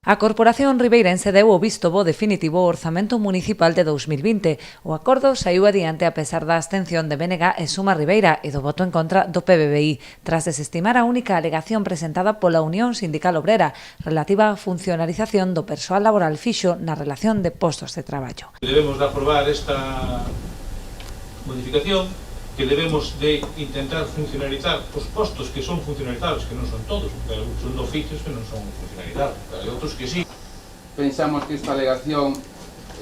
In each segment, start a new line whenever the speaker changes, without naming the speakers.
A Corporación Ribeirense deu o visto bo definitivo ao Orzamento Municipal de 2020. O acordo saiu adiante a pesar da abstención de BNG e Suma Ribeira e do voto en contra do PBBI, tras desestimar a única alegación presentada pola Unión Sindical Obrera relativa á funcionarización do persoal laboral fixo na relación de postos de traballo.
Debemos de aprobar esta modificación, que debemos de intentar funcionalizar os postos que son funcionalizados, que non son todos, porque son de oficios que non son funcionalizados, pero hai outros que sí.
Pensamos que esta alegación,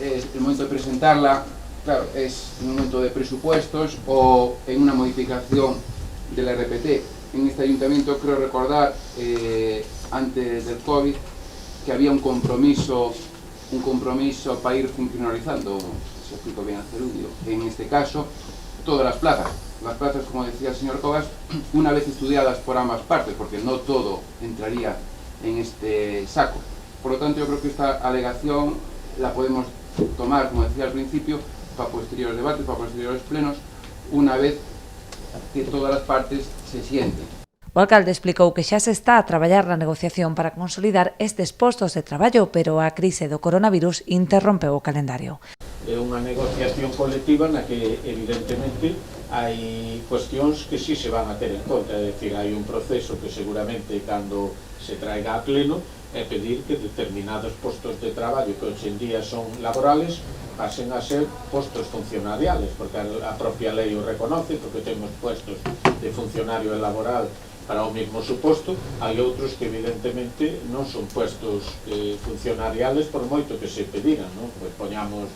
el momento de presentarla, claro, es en un momento de presupuestos o en una modificación del RPT. En este ayuntamiento creo recordar, antes del COVID, que había un compromiso para ir funcionalizando, si explico bien a Cerudio, en este caso, todas las plazas, como decía el señor Cobas, una vez estudiadas por ambas partes, porque no todo entraría en este saco. Por lo tanto, yo creo que esta alegación la podemos tomar, como decía al principio, para posteriores debates, para posteriores plenos, una vez que todas las partes se sienten.
O alcalde explicou que xa se está a traballar na negociación para consolidar estes postos de traballo, pero a crise do coronavirus interrompeu o calendario.
É unha negociación colectiva na que, evidentemente, hai cuestións que sí se van a ter en conta, é dicir, hai un proceso que seguramente cando se traiga a pleno é pedir que determinados postos de traballo que hoxe en día son laborales pasen a ser postos funcionariales, porque a propia lei o reconoce, porque temos puestos de funcionario laboral para o mesmo suposto, hai outros que evidentemente non son puestos funcionariales por moito que se pediran, non? Pois poñamos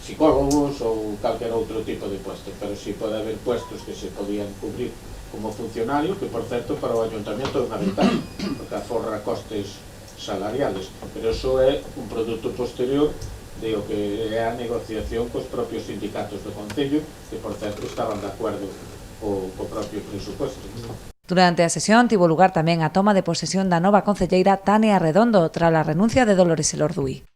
psicólogos ou calquer outro tipo de puestos, pero si pode haber puestos que se podían cubrir como funcionario, que por certo para o ayuntamiento é unha ventaja, porque aforra costes salariales, pero iso é un produto posterior de o que é a negociación cos propios sindicatos do Concello, que por certo estaban de acordo co propio presupuesto.
Durante a sesión tivo lugar tamén a toma de posesión da nova concelleira Tania Redondo tras a renuncia de Dolores Elorduy.